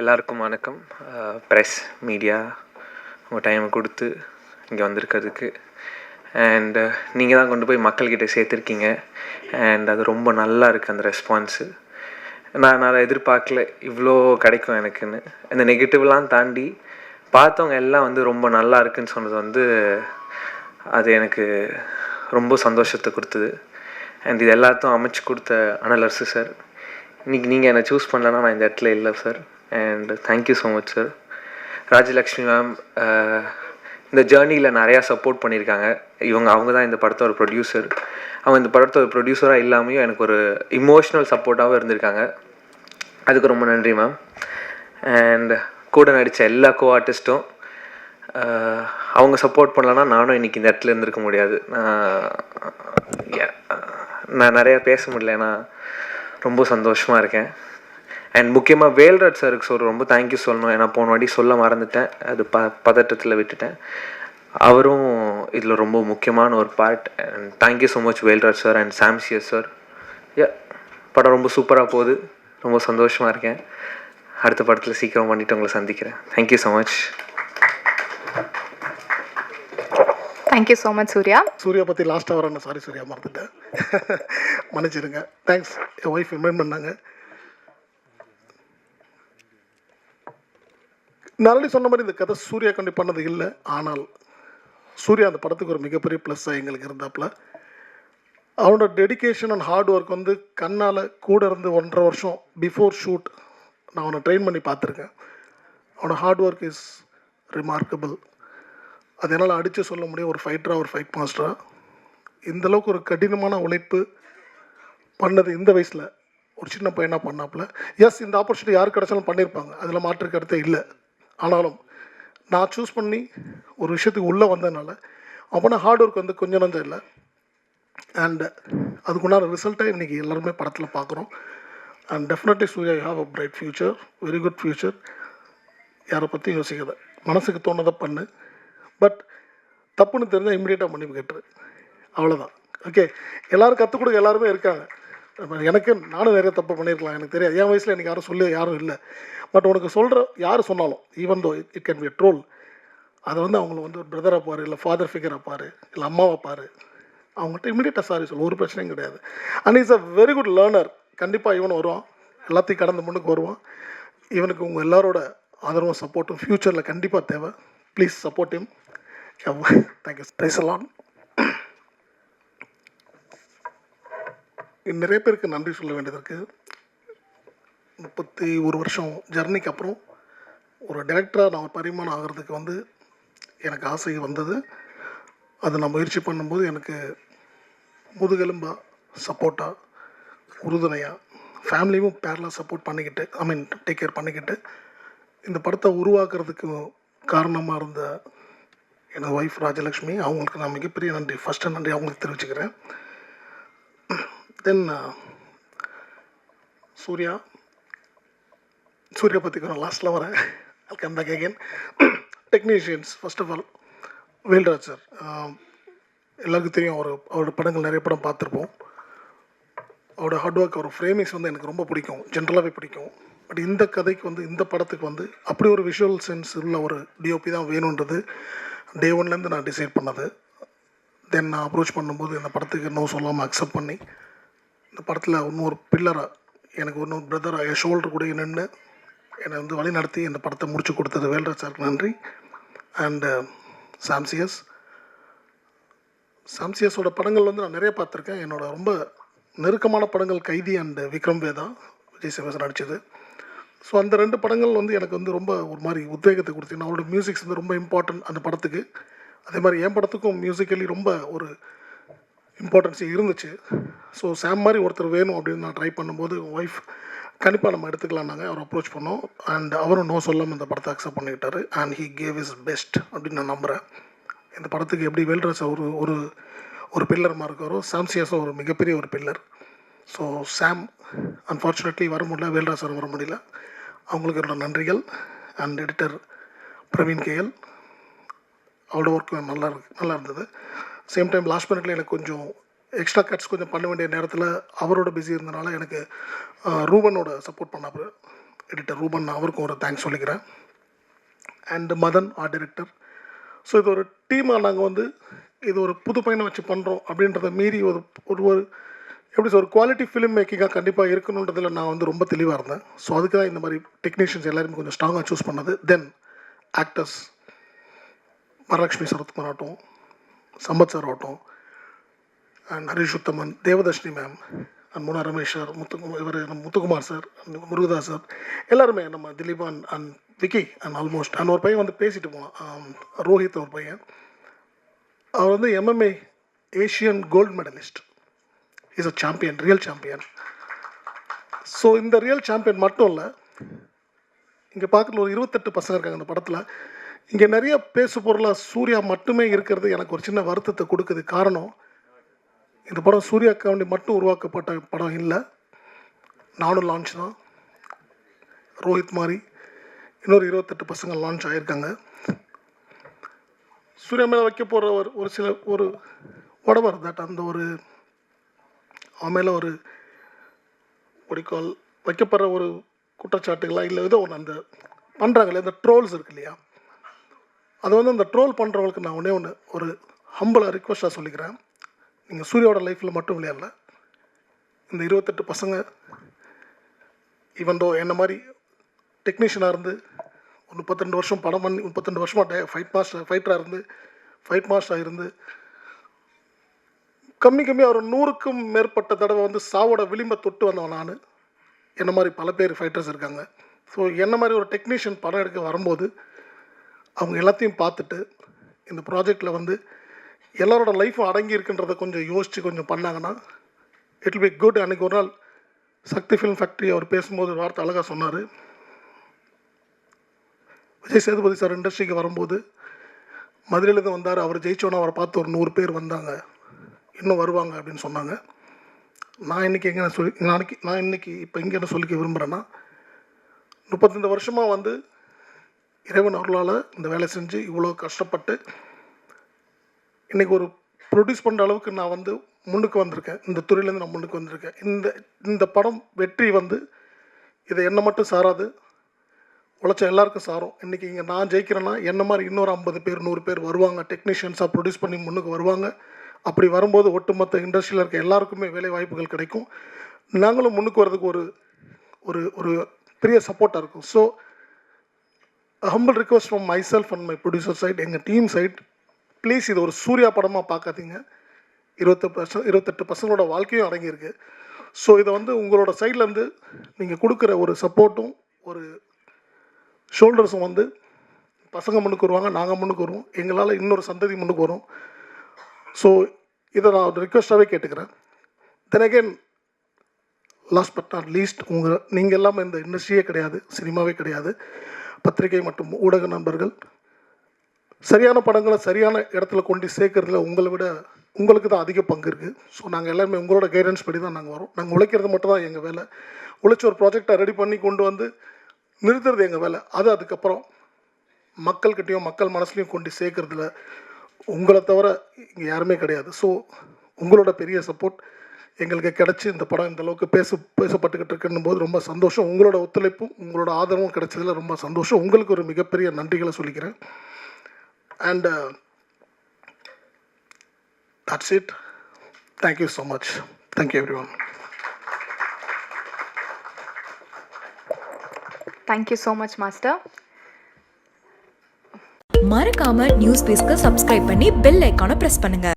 எல்லாருக்கும் வணக்கம். Press, media உங்கள் டைமை கொடுத்து இங்கே வந்திருக்கிறதுக்கு. அண்டு நீங்கள் தான் கொண்டு போய் மக்கள்கிட்ட சேர்த்துருக்கீங்க. அண்ட் அது ரொம்ப நல்லா இருக்குது அந்த ரெஸ்பான்ஸு. நான் எதிர்பார்க்கல இவ்வளோ கிடைக்கும் எனக்குன்னு. இந்த நெகட்டிவ்லாம் தாண்டி பார்த்தவங்க எல்லாம் வந்து ரொம்ப நல்லா இருக்குன்னு சொன்னது அது எனக்கு ரொம்ப சந்தோஷத்தை கொடுத்தது. அண்ட் இது எல்லாத்தையும் அமைச்சு கொடுத்த அனலரசு சார், இன்றைக்கி நீங்கள் என்னை சூஸ் பண்ணலன்னா நான் இந்த இடத்துல இல்லை sir. And thank you so much sir. Rajalakshmi ma'am இந்த ஜேர்னியில் நிறையா சப்போர்ட் பண்ணியிருக்காங்க. அவங்க தான் இந்த படத்தோட ப்ரொடியூசர். அவங்க இந்த படத்தோட ப்ரொடியூசராக இல்லாமையும் எனக்கு ஒரு இமோஷ்னல் சப்போர்ட்டாகவும் இருந்திருக்காங்க. அதுக்கு ரொம்ப நன்றி மேம். அண்ட் கூட நடித்த எல்லா ஆர்டிஸ்ட்டும் அவங்க சப்போர்ட் பண்ணலன்னா நானும் இன்றைக்கி இந்த இடத்துல இருந்திருக்க முடியாது. நான் நிறையா பேச முடியல, ஏன்னா ரொம்ப சந்தோஷமாக இருக்கேன். அண்ட் முக்கியமாக வேல்ராஜ் சாருக்கு ரொம்ப தேங்க்யூ சொல்லணும். ஏன்னா போன வாட்டி சொல்ல மறந்துட்டேன், அது பதட்டத்தில் விட்டுட்டேன். அவரும் இதில் ரொம்ப முக்கியமான ஒரு part. And thank you so much Velraj sir and சாம்சியஸ் sir. படம் ரொம்ப சூப்பராக போகுது, ரொம்ப சந்தோஷமாக இருக்கேன். அடுத்த படத்தில் சீக்கிரம் பண்ணிவிட்டு உங்களை சந்திக்கிறேன். Thank you so much. Thank you so much Surya. Surya பற்றி லாஸ்ட்டாக வரேன். சாரி சூர்யா, மறந்துட்டேன், மன்னிச்சிடுங்க. தேங்க்ஸ். என் ஒய்ஃப் இன்வைட் பண்ணாங்க. நான் ஆல்ரெடி சொன்ன மாதிரி இந்த கதை சூர்யா கண்டி பண்ணது இல்லை. ஆனால் சூர்யா அந்த படத்துக்கு ஒரு மிகப்பெரிய ப்ளஸ்ஸாக எங்களுக்கு இருந்தாப்புல. அவனோட டெடிக்கேஷன் அண்ட் ஹார்ட் ஒர்க் கண்ணால் கூட இருந்து 1.5 வருஷம் பிஃபோர் ஷூட் நான் அவனை ட்ரெயின் பண்ணி பார்த்துருக்கேன். அவனோட ஹார்ட் ஒர்க் இஸ் ரிமார்க்கபிள். அது என்னால் அடித்து சொல்ல முடியும். ஒரு ஃபைட்டராக, ஒரு ஃபைட் மாஸ்டராக இந்தளவுக்கு ஒரு கடினமான உழைப்பு பண்ணது இந்த வயசில் ஒரு சின்ன பையனாக பண்ணாப்புல. எஸ், இந்த ஆப்பர்ச்சுனிட்டி யாருக்கு கிடச்சாலும் பண்ணியிருப்பாங்க, அதில் மாற்று கருத்தே இல்லை. ஆனாலும் நான் சூஸ் பண்ணி ஒரு விஷயத்துக்கு உள்ளே வந்ததுனால அவனை ஹார்ட் ஒர்க் கொஞ்சம் நஞ்சம் இல்லை. அண்ட் அதுக்குண்டான ரிசல்ட்டாக இன்றைக்கி எல்லாருமே படத்தில் பார்க்குறோம். And definitely Surya you have a bright future, very good future. யாரை பற்றியும் யோசிக்காத, மனசுக்கு தோணதை பண்ணு. பட் தப்புன்னு தெரிஞ்சால் இம்மிடியேட்டாக மன்னிப்பு கேட்டுரு, அவ்வளோதான். ஓகே, எல்லோரும் கற்றுக் கொடுக்க எல்லாருமே இருக்காங்க. எனக்கு நானும் நிறைய தப்பு பண்ணியிருக்கலாம், எனக்கு தெரியாது. என் வயசில் எனக்கு யாரும் இல்லை. பட் உனக்கு சொல்கிற யார் சொன்னாலும், even though it can be troll, அதை அவங்கள ஒரு பிரதராக பாரு, இல்லை ஃபாதர் ஃபிகராக பாரு, இல்லை அம்மாவை பாரு, அவங்கள்ட்ட இமீடியட்டாக சாரி சொல்லு, ஒரு பிரச்சனையும் கிடையாது. And is a very good learner. கண்டிப்பாக இவனும் வருவான், எல்லாத்தையும் கடந்து முன்னுக்கு வருவான். இவனுக்கு உங்கள் எல்லாரோட ஆதரவும் சப்போர்ட்டும் ஃப்யூச்சரில் கண்டிப்பாக தேவை. Please support him. Thank you. Prize எல்லாம். நிறைய பேருக்கு நன்றி சொல்ல வேண்டியது இருக்குது. 31 வருஷம் ஜர்னிக்கு அப்புறம் ஒரு டைரக்டராக நான் ஒரு பரிமாணம் ஆகிறதுக்கு எனக்கு ஆசை வந்தது. அதை நான் முயற்சி பண்ணும்போது எனக்கு முதுகெலும்பாக, சப்போர்ட்டாக, உறுதுணையாக, ஃபேமிலியும் பேரலாக சப்போர்ட் பண்ணிக்கிட்டு, டேக் கேர் பண்ணிக்கிட்டு இந்த படத்தை உருவாக்குறதுக்கு காரணமாக இருந்த எனது ஒய்ஃப் ராஜலக்ஷ்மி, அவங்களுக்கு நான் மிகப்பெரிய நன்றி, ஃபஸ்ட்டு நன்றி அவங்களுக்கு தெரிவிச்சுக்கிறேன். தென் சூர்யா பற்றி நான் லாஸ்ட்டில் வரேன். I'll come back again. Technicians, first of all Velraj sir. எல்லாருக்கும் தெரியும், அவரோட படங்கள் நிறைய படம் பார்த்துருப்போம். அவரோட ஹார்ட் ஒர்க், அவர் ஃப்ரேமிங்ஸ் எனக்கு ரொம்ப பிடிக்கும், ஜென்ரலாகவே பிடிக்கும். பட் இந்த கதைக்கு இந்த படத்துக்கு அப்படி ஒரு விஷுவல் சென்ஸ் உள்ள ஒரு டிஓபி தான் வேணுன்றது டே ஒன்லேருந்து நான் டிசைட் பண்ணது. தென் நான் அப்ரோச் பண்ணும்போது இந்த படத்துக்கு இன்னும் சொல்லாமல் அக்செப்ட் பண்ணி இந்த படத்தில் இன்னொரு பில்லராக, எனக்கு இன்னொரு பிரதராக என் ஷோல்டர் கூட நின்று என்னை வழி நடத்தி இந்த படத்தை முடிச்சு கொடுத்தது வேல்ராஜ் சாருக்கு நன்றி. அண்டு சாம்சியஸோட படங்கள் நான் நிறைய பார்த்துருக்கேன். என்னோடய ரொம்ப நெருக்கமான படங்கள் கைதி அண்டு விக்ரம் வேதா, விஜய் சேவசன் நடித்தது. ஸோ அந்த 2 படங்கள் எனக்கு ரொம்ப ஒரு மாதிரி உத்வேகத்தை கொடுத்தீங்க. அவரோட மியூசிக்ஸ் ரொம்ப இம்பார்ட்டன்ட் அந்த படத்துக்கு. அதே மாதிரி என் படத்துக்கும் மியூசிக்கலி ரொம்ப ஒரு இம்பார்ட்டன்ஸ் இருந்துச்சு. ஸோ சாம் மாதிரி ஒருத்தர் வேணும் அப்படின்னு நான் ட்ரை பண்ணும்போது ஒய்ஃப் கண்டிப்பாக நம்ம எடுத்துக்கலாம்னாங்க. அவர் அப்ரோச் பண்ணோம். அண்ட் அவரும் நோ சொல்லாமல் இந்த படத்தை அக்செப்ட் பண்ணிக்கிட்டாரு. And he gave his best அப்படின்னு நான் நம்புகிறேன். இந்த படத்துக்கு எப்படி வேல்ராஜ் ஒரு பில்லர் மாதிரி இருக்காரோ, சாம்சியஸும் ஒரு மிகப்பெரிய ஒரு பில்லர். ஸோ சாம் அன்ஃபார்ச்சுனேட்லி வர முடியல, வேல்ராஜ் சார் வர முடியல. அவங்களுக்கு என்னோட நன்றிகள். அண்ட் எடிட்டர் பிரவீன் கேஎல், அவரோட ஒர்க்கு நல்லா இருந்தது. சேம் டைம் லாஸ்ட் மினிட்ல எனக்கு கொஞ்சம் எக்ஸ்ட்ரா கட்ஸ் பண்ண வேண்டிய நேரத்தில் அவரோட பிஸி இருந்தனால எனக்கு ரூபனோட சப்போர்ட் பண்ணாப்புல. எடிட்டர் ரூபன், அவருக்கும் ஒரு தேங்க்ஸ் சொல்லிக்கிறேன். And Madan, art director. So இது ஒரு டீமாக நாங்கள் வந்து இது ஒரு புது பையனை வச்சு பண்ணுறோம் அப்படின்றத மீறி ஒரு ஒரு எப்படி ஒரு குவாலிட்டி ஃபிலிம் மேக்கிங்காக கண்டிப்பாக இருக்கணுன்றதில் நான் வந்து ரொம்ப தெளிவாக இருந்தேன். ஸோ அதுக்கு தான் இந்த மாதிரி டெக்னீஷியன்ஸ் எல்லாருமே கொஞ்சம் ஸ்ட்ராங்காக சூஸ் பண்ணது. தென் ஆக்டர்ஸ் வரலட்சுமி சரத்குமார் ஆகட்டும், சம்பத் சார் ஆகட்டும், and Harish Uthaman, Devadarshini ma'am, and Muna Ramesh sir, Muthukumar sir, Murugadoss sir, எல்லாருமே நம்ம Dileepan and Vicky and almost. And ஒரு பையன் வந்து பேசிட்டு போனான், ரோஹித் ஒரு பையன். அவர் வந்து MMA Asian gold medallist. Is a champion, real champion. So இந்த ரியல் சாம்பியன் மட்டும் இல்லை, இங்கே பார்க்குற ஒரு 28 பசங்க இருக்காங்க இந்த படத்தில். இங்கே நிறைய பேசு பொருளாக சூர்யா மட்டுமே இருக்கிறது எனக்கு ஒரு சின்ன வருத்தத்தை கொடுக்குது. காரணம், இந்த படம் சூர்யாக்காண்டி மட்டும் உருவாக்கப்பட்ட படம் இல்லை. நானும் லான்ச் தான். ரோஹித் மாதிரி இன்னொரு 28 பசங்க லான்ச் ஆகியிருக்காங்க. சூர்யா மேலே வைக்க போகிற ஒரு சில உடவர் தட் அந்த அவன் மேலே ஒடிக்கால் வைக்கப்படுற ஒரு குற்றச்சாட்டுகளா இல்லை ஏதோ ஒன்று அந்த பண்ணுறாங்களே இந்த ட்ரோல்ஸ் இருக்கு இல்லையா, அது வந்து அந்த ட்ரோல் பண்ணுறவங்களுக்கு நான் ஒன்று ஒரு ஹம்பிளாக ரிக்வெஸ்ட்டாக சொல்லிக்கிறேன். நீங்கள் சூர்யாவோட லைஃப்பில் மட்டும் விளையாடல, இந்த 28 பசங்க இவன்தோ என்ன மாதிரி டெக்னீஷியனாக இருந்து ஒரு 32 வருஷம் படம் பண்ணி 32 வருஷமாக ஃபைட் மாஸ்டராக இருந்து கம்மியாக ஒரு 100க்கும் மேற்பட்ட தடவை வந்து சாவோட விளிம்பை தொட்டு வந்தவன் நான். என்ன மாதிரி பல பேர் ஃபைட்டர்ஸ் இருக்காங்க. ஸோ என்ன மாதிரி ஒரு டெக்னீஷியன் படம் எடுக்க வரும்போது அவங்க எல்லாத்தையும் பார்த்துட்டு இந்த ப்ராஜெக்டில் வந்து எல்லாரோட லைஃப்பும் அடங்கி இருக்குன்றதை கொஞ்சம் யோசித்து கொஞ்சம் பண்ணாங்கன்னா இட் வில் பி குட். அன்றைக்கி ஒரு நாள் சக்தி ஃபிலிம் ஃபேக்ட்ரி அவர் பேசும்போது ஒரு வார்த்தை அழகாக சொன்னார். விஜய் சேதுபதி சார் இண்டஸ்ட்ரிக்கு வரும்போது மதுரையிலேருந்து வந்தார், அவர் ஜெயிச்சோன்னா அவரை பார்த்து ஒரு 100 பேர் வந்தாங்க, இன்னும் வருவாங்க அப்படின்னு சொன்னாங்க. நான் இன்றைக்கி இப்போ இங்கே என்ன சொல்லிக்க விரும்புகிறேன்னா, 32 வருஷமாக வந்து இறைவன் அருளால் இந்த வேலை செஞ்சு இவ்வளோ கஷ்டப்பட்டு இன்றைக்கி ஒரு ப்ரொடியூஸ் பண்ணுற அளவுக்கு நான் வந்து முன்னுக்கு வந்திருக்கேன். இந்த துறையிலேருந்து நான் முன்னுக்கு வந்திருக்கேன். இந்த படம் வெற்றி வந்து இதை என்ன மட்டும் சாராது, உழைச்ச எல்லாருக்கும் சாரும். இன்றைக்கி இங்கே நான் ஜெயிக்கிறேன்னா என்ன மாதிரி இன்னொரு 50 பேர் 100 பேர் வருவாங்க, டெக்னீஷியன்ஸாக ப்ரொடியூஸ் பண்ணி முன்னுக்கு வருவாங்க. அப்படி வரும்போது ஒட்டுமொத்த இண்டஸ்ட்ரியில் இருக்க எல்லாருக்குமே வேலை வாய்ப்புகள் கிடைக்கும். நாங்களும் முன்னுக்கு வர்றதுக்கு ஒரு ஒரு பெரிய சப்போர்ட்டாக இருக்கும். So humble request from myself and my producer side, எங்கள் டீம் சைட், ப்ளீஸ் இது ஒரு சூர்யா படமாக பார்க்காதீங்க. 28 பசங்களோட வாழ்க்கையும் அடங்கியிருக்கு. ஸோ இதை வந்து உங்களோட சைட்லேருந்து நீங்கள் கொடுக்குற ஒரு சப்போர்ட்டும் ஒரு ஷோல்டர்ஸும் வந்து பசங்க முன்னுக்கு வருவாங்க, நாங்கள் முன்னுக்கு வருவோம், எங்களால் இன்னொரு சந்ததி முன்னுக்கு வரும். ஸோ இதை நான் ஒரு ரிக்வெஸ்ட்டாகவே கேட்டுக்கிறேன். Then again last but not least, நீங்கள் எல்லாமே இந்த இண்டஸ்ட்ரியே கிடையாது, சினிமாவே கிடையாது, பத்திரிகை மற்றும் ஊடக நண்பர்கள் சரியான படங்களை சரியான இடத்துல கொண்டு சேர்க்கறதுல உங்களுக்கு தான் அதிக பங்கு இருக்குது. ஸோ நாங்கள் எல்லாருமே உங்களோட கைடன்ஸ் படி தான் நாங்கள் வரோம். நாங்கள் உழைக்கிறது மட்டும் தான் எங்கள் வேலை. உழைச்சி ஒரு ப்ராஜெக்டை ரெடி பண்ணி கொண்டு வந்து நிறுத்துறது எங்கள் வேலை. அதுக்கப்புறம் மக்கள்கிட்டையும் மக்கள் மனசுலையும் கொண்டு சேர்க்கறதுல உங்களை தவிர இங்கே யாருமே கிடையாது. ஸோ உங்களோட பெரிய சப்போர்ட் எங்களுக்கு கிடச்சி இந்த படம் இந்த அளவுக்கு பேசப்பட்டுக்கிட்டு இருக்குன்னும் போது ரொம்ப சந்தோஷம். உங்களோட ஒத்துழைப்பும் உங்களோட ஆதரவும் கிடைச்சதில் ரொம்ப சந்தோஷம். உங்களுக்கு ஒரு மிகப்பெரிய நன்றிகளை சொல்லிக்கிறேன். And that's it. Thank you so much. Thank you everyone. Thank you so much, Master. மறக்காம நியூஸ் பேஸ்க்கு சப்ஸ்கிரைப் பண்ணி பெல் ஐகானை பிரஸ் பண்ணுங்க.